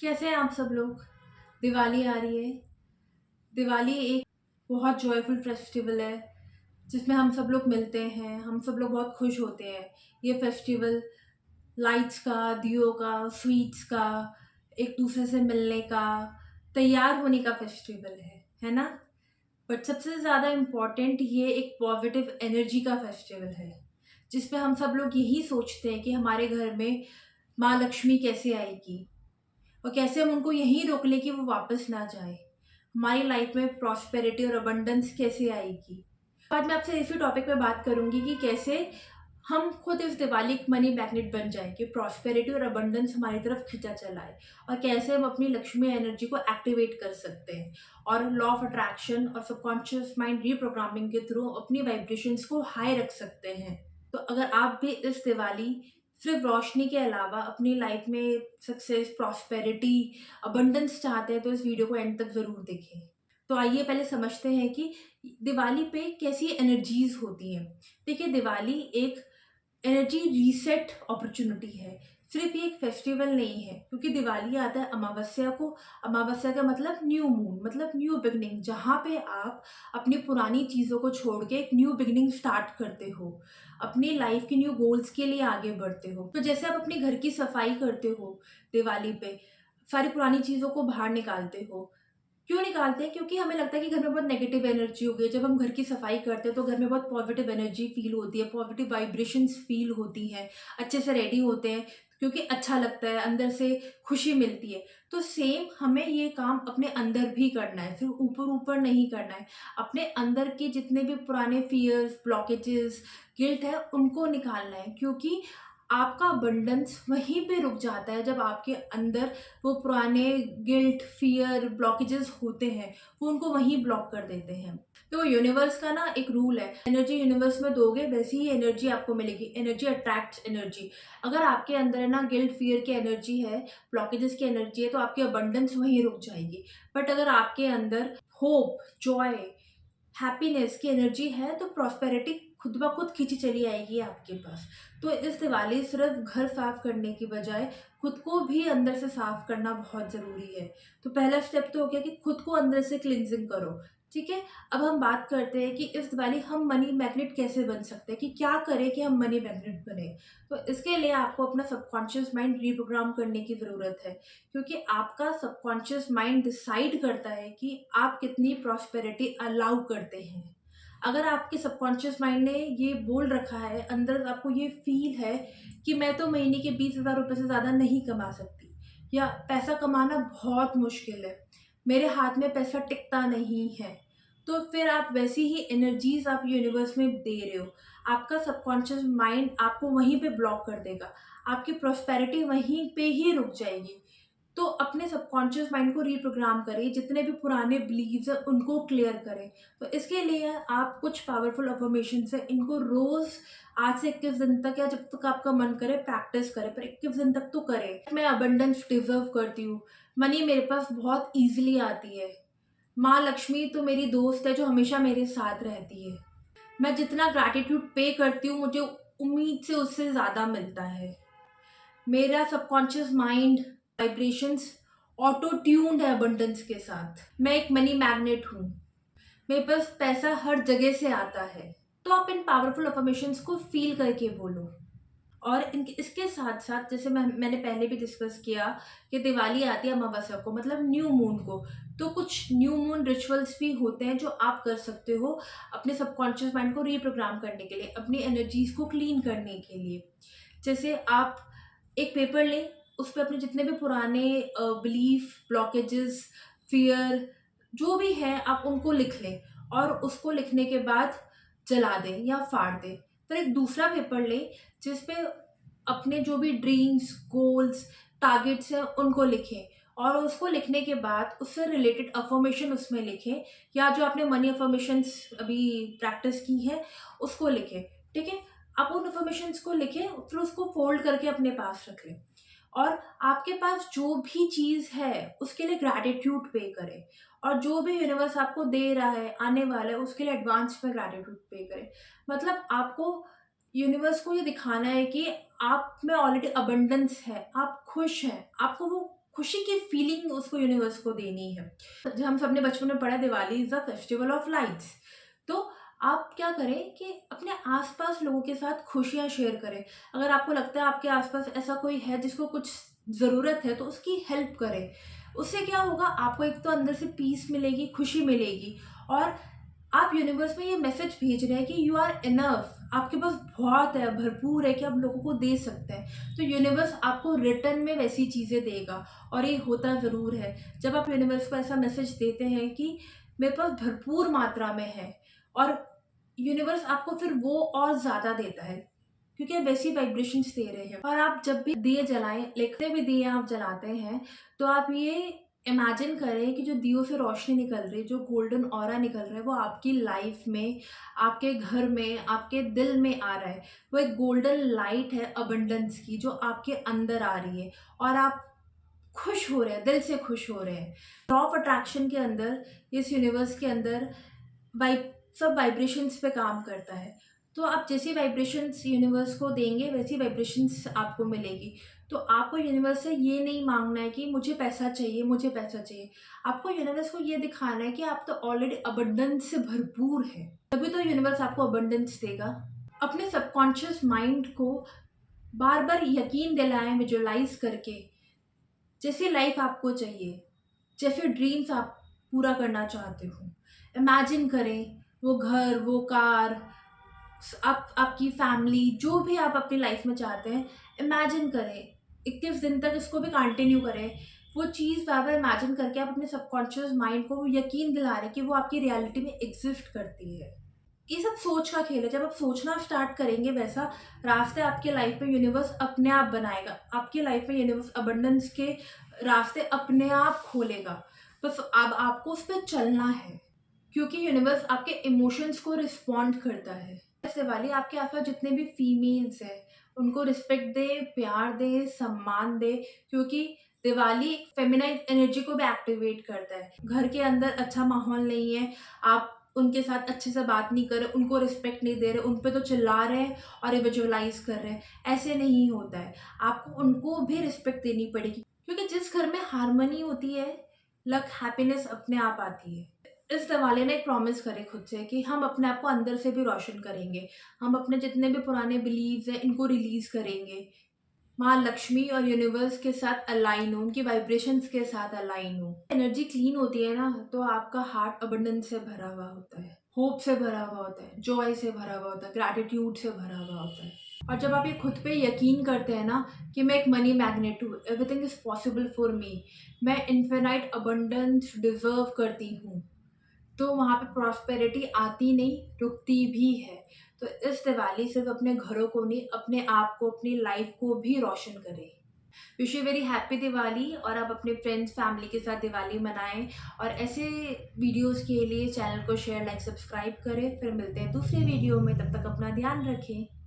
कैसे हैं आप सब लोग। दिवाली आ रही है। दिवाली एक बहुत जॉयफुल फेस्टिवल है जिसमें हम सब लोग मिलते हैं, हम सब लोग बहुत खुश होते हैं। ये फेस्टिवल लाइट्स का, दियों का, स्वीट्स का, एक दूसरे से मिलने का, तैयार होने का फेस्टिवल है ना। बट सबसे ज़्यादा इम्पोर्टेंट ये एक पॉजिटिव एनर्जी का फेस्टिवल है जिसमें हम सब लोग यही सोचते हैं कि हमारे घर में माँ लक्ष्मी कैसे आएगी और कैसे हम उनको यहीं रोक लें कि वो वापस ना जाए। हमारी लाइफ में प्रॉस्पेरिटी और अबंडेंस कैसे आएगी। आज मैं आपसे इसी टॉपिक पे बात करूंगी कि कैसे हम खुद इस दिवाली एक मनी मैग्नेट बन जाए कि प्रॉस्पेरिटी और अबंडेंस हमारी तरफ खिंचा चलाए, और कैसे हम अपनी लक्ष्मी एनर्जी को एक्टिवेट कर सकते हैं और लॉ ऑफ अट्रैक्शन और सबकॉन्शियस माइंड रीप्रोग्रामिंग के थ्रू अपनी वाइब्रेशंस को हाई रख सकते हैं। तो अगर आप भी इस दिवाली सिर्फ रोशनी के अलावा अपनी लाइफ में सक्सेस, प्रॉस्पेरिटी, अबंडेंस चाहते हैं तो इस वीडियो को एंड तक ज़रूर देखें। तो आइए पहले समझते हैं कि दिवाली पे कैसी एनर्जीज होती हैं। देखिए, दिवाली एक एनर्जी रीसेट अपॉर्चुनिटी है। सिर्फ ये एक फेस्टिवल नहीं है, क्योंकि दिवाली आता है अमावस्या को। अमावस्या का मतलब न्यू मून, मतलब न्यू बिगनिंग, जहाँ पे आप अपनी पुरानी चीज़ों को छोड़ के एक न्यू बिगनिंग स्टार्ट करते हो, अपनी लाइफ के न्यू गोल्स के लिए आगे बढ़ते हो। तो जैसे आप अपने घर की सफाई करते हो दिवाली पे, सारी पुरानी चीज़ों को बाहर निकालते हो। क्यों निकालते हैं? क्योंकि हमें लगता है कि घर में बहुत नेगेटिव एनर्जी हो गई। जब हम घर की सफाई करते हैं तो घर में बहुत पॉजिटिव एनर्जी फील होती है, पॉजिटिव वाइब्रेशंस फील होती हैं, अच्छे से रेडी होते हैं क्योंकि अच्छा लगता है, अंदर से खुशी मिलती है। तो सेम हमें ये काम अपने अंदर भी करना है, सिर्फ ऊपर ऊपर नहीं करना है। अपने अंदर के जितने भी पुराने फियर्स, ब्लॉकेजेस, गिल्ट है, उनको निकालना है, क्योंकि आपका अबंडेंस वहीं पे रुक जाता है जब आपके अंदर वो पुराने गिल्ट, फियर, ब्लॉकेजेस होते हैं, वो उनको वहीं ब्लॉक कर देते हैं। तो यूनिवर्स का ना एक रूल है, एनर्जी यूनिवर्स में दोगे वैसी ही एनर्जी आपको मिलेगी। Energy attracts energy. अगर आपके अंदर है ना गिल्ट, फियर की एनर्जी है, ब्लॉकेजेस की एनर्जी है, तो आपकी अबंडेंस वहीं रुक जाएगी। बट अगर आपके अंदर होप, जॉय, हैप्पीनेस की एनर्जी है तो प्रॉस्पेरिटी खुद ब खुद खींची चली आएगी आपके पास। तो इस दिवाली सिर्फ घर साफ करने की बजाय खुद को भी अंदर से साफ करना बहुत ज़रूरी है। तो पहला स्टेप तो हो गया कि खुद को अंदर से क्लिनजिंग करो। ठीक है। अब हम बात करते हैं कि इस दिवाली हम मनी मैग्नेट कैसे बन सकते हैं, कि क्या करें कि हम मनी मैग्नेट बने। तो इसके लिए आपको अपना सबकॉन्शियस माइंड रीप्रोग्राम करने की ज़रूरत है, क्योंकि आपका सबकॉन्शियस माइंड डिसाइड करता है कि आप कितनी प्रॉस्पेरिटी अलाउ करते हैं। अगर आपके सबकॉन्शियस माइंड ने ये बोल रखा है, अंदर आपको ये फील है कि मैं तो महीने के 20,000 रुपये से ज़्यादा नहीं कमा सकती, या पैसा कमाना बहुत मुश्किल है, मेरे हाथ में पैसा टिकता नहीं है, तो फिर आप वैसी ही एनर्जीज आप यूनिवर्स में दे रहे हो। आपका सबकॉन्शियस माइंड आपको वहीं पे ब्लॉक कर देगा, आपकी प्रॉस्पेरिटी वहीं पे ही रुक जाएगी। तो अपने सबकॉन्शियस माइंड को रीप्रोग्राम करें, जितने भी पुराने बिलीव्स हैं उनको क्लियर करें। तो इसके लिए आप कुछ पावरफुल अफर्मेशंस हैं, इनको रोज आज से 21 दिन तक या जब तक आपका मन करे प्रैक्टिस करें, पर 21 दिन तक तो करें। मैं अबंडेंस डिजर्व करती हूँ, मनी मेरे पास बहुत ईजिली आती है, माँ लक्ष्मी तो मेरी दोस्त है जो हमेशा मेरे साथ रहती है, मैं जितना ग्रैटिट्यूड पे करती हूँ मुझे उम्मीद से उससे ज़्यादा मिलता है, मेरा subconscious mind vibrations auto tuned है अबंडेंस के साथ, मैं एक मनी मैग्नेट हूँ, मेरे पास पैसा हर जगह से आता है। तो आप इन पावरफुल अफर्मेशंस को फील करके बोलो। और इसके साथ साथ जैसे मैंने पहले भी डिस्कस किया कि दिवाली आती है अमावस्या को, मतलब न्यू मून को। तो कुछ न्यू मून रिचुअल्स भी होते हैं जो आप कर सकते हो अपने सबकॉन्शियस माइंड को रीप्रोग्राम करने के लिए, अपनी एनर्जीज को क्लीन करने के लिए। जैसे आप एक पेपर लें, उस पर अपने जितने भी पुराने बिलीफ, ब्लॉकेजेस, फियर जो भी है आप उनको लिख लें, और उसको लिखने के बाद जला दें या फाड़ दें। फिर एक दूसरा पेपर लें जिस पे अपने जो भी ड्रीम्स, गोल्स, टारगेट्स हैं उनको लिखें, और उसको लिखने के बाद उससे रिलेटेड अफर्मेशन उसमें लिखें, या जो आपने मनी अफर्मेशंस अभी प्रैक्टिस की है उसको लिखें। ठीक है। आप उन अफर्मेशंस को लिखें, फिर उसको फोल्ड करके अपने पास रख लें, और आपके पास जो भी चीज़ है उसके लिए ग्रैटिट्यूड पे करें, और जो भी यूनिवर्स आपको दे रहा है, आने वाला है, उसके लिए एडवांस में ग्रैटिट्यूड पे करें। मतलब आपको यूनिवर्स को ये दिखाना है कि आप में ऑलरेडी अबंडेंस है, आप खुश हैं, आपको वो खुशी की फीलिंग उसको यूनिवर्स को देनी है। जो हम सबने बचपन में पढ़ा, Diwali is the festival of lights. तो आप क्या करें कि अपने आसपास लोगों के साथ खुशियाँ शेयर करें। अगर आपको लगता है आपके आसपास ऐसा कोई है जिसको कुछ ज़रूरत है, तो उसकी हेल्प करें। उससे क्या होगा, आपको एक तो अंदर से पीस मिलेगी, खुशी मिलेगी, और आप यूनिवर्स में ये मैसेज भेज रहे हैं कि यू आर इनफ, आपके पास बहुत है, भरपूर है कि आप लोगों को दे सकते हैं। तो यूनिवर्स आपको रिटर्न में वैसी चीज़ें देगा, और ये होता ज़रूर है। जब आप यूनिवर्स को ऐसा मैसेज देते हैं कि मेरे पास भरपूर मात्रा में है, और यूनिवर्स आपको फिर वो और ज़्यादा देता है, क्योंकि आप वैसी वाइब्रेशंस दे रहे हैं। और आप जब भी दिए जलाएं, लिखते भी दिए आप जलाते हैं, तो आप ये इमेजिन करें कि जो दियों से रोशनी निकल रही है, जो गोल्डन ऑरा निकल रहा है, वो आपकी लाइफ में, आपके घर में, आपके दिल में आ रहा है। वो एक गोल्डन लाइट है अबंडेंस की, जो आपके अंदर आ रही है, और आप खुश हो रहे हैं, दिल से खुश हो रहे हैं। लॉ ऑफ अट्रैक्शन के अंदर, इस यूनिवर्स के अंदर सब वाइब्रेशंस पे काम करता है। तो आप जैसी वाइब्रेशंस यूनिवर्स को देंगे, वैसी वाइब्रेशंस आपको मिलेगी। तो आपको यूनिवर्स से ये नहीं मांगना है कि मुझे पैसा चाहिए, मुझे पैसा चाहिए। आपको यूनिवर्स को ये दिखाना है कि आप तो ऑलरेडी अबंडेंस से भरपूर है, तभी तो यूनिवर्स आपको अबंडेंस देगा। अपने सबकॉन्शियस माइंड को बार बार यकीन दिलाएं, विजुअलाइज करके, जैसी लाइफ आपको चाहिए, जैसे ड्रीम्स आप पूरा करना चाहते हो। इमेजिन करें वो घर, वो कार, आपकी फैमिली, जो भी आप अपनी लाइफ में चाहते हैं, इमेजिन करें। 21 दिन तक इसको भी कंटिन्यू करें। वो चीज़ बार बार इमेजिन करके आप अपने सबकॉन्शियस माइंड को यकीन दिला रहे हैं कि वो आपकी रियलिटी में एग्जिस्ट करती है। ये सब सोच का खेल है। जब आप सोचना स्टार्ट करेंगे, वैसा रास्ते आपके लाइफ में यूनिवर्स अपने आप बनाएगा। आपकी लाइफ में यूनिवर्स अबंडेंस के रास्ते अपने आप खोलेगा। बस अब आपको उस पर चलना है, क्योंकि यूनिवर्स आपके इमोशंस को रिस्पॉन्ड करता है। इस दिवाली आपके आसपास जितने भी फीमेल्स हैं, उनको रिस्पेक्ट दे, प्यार दे, सम्मान दे, क्योंकि दिवाली फेमिनाइन एनर्जी को भी एक्टिवेट करता है। घर के अंदर अच्छा माहौल नहीं है, आप उनके साथ अच्छे से बात नहीं कर रहे, उनको रिस्पेक्ट नहीं दे रहे, उन पे तो चिल्ला रहे हैं और विजुअलाइज कर रहे हैं, ऐसे नहीं होता है। आपको उनको भी रिस्पेक्ट देनी पड़ेगी, क्योंकि जिस घर में हारमोनी होती है, लक, हैप्पीनेस अपने आप आती है। इस दिवाली ने एक प्रॉमिस करे खुद से कि हम अपने आप को अंदर से भी रोशन करेंगे। हम अपने जितने भी पुराने बिलीव्स हैं, इनको रिलीज करेंगे। माँ लक्ष्मी और यूनिवर्स के साथ अलाइन हो, उनकी वाइब्रेशंस के साथ अलाइन हो। एनर्जी क्लीन होती है ना, तो आपका हार्ट अबंडेंस से भरा हुआ होता है, होप से भरा हुआ होता है, जॉय से भरा हुआ होता है, ग्रैटिट्यूड से भरा हुआ होता है। और जब आप ये खुद पे यकीन करते हैं ना कि मैं एक मनी मैग्नेट हूँ, everything is possible for me, मैं इन्फिनाइट अबंडेंस डिजर्व करती हूँ, तो वहाँ पे प्रॉस्पेरिटी आती नहीं, रुकती भी है। तो इस दिवाली सिर्फ अपने घरों को नहीं, अपने आप को, अपनी लाइफ को भी रोशन करें। Wish you very happy Diwali, और आप अपने फ्रेंड्स, फैमिली के साथ दिवाली मनाएं। और ऐसे वीडियोस के लिए चैनल को शेयर, लाइक, सब्सक्राइब करें। फिर मिलते हैं दूसरे वीडियो में, तब तक अपना ध्यान रखें।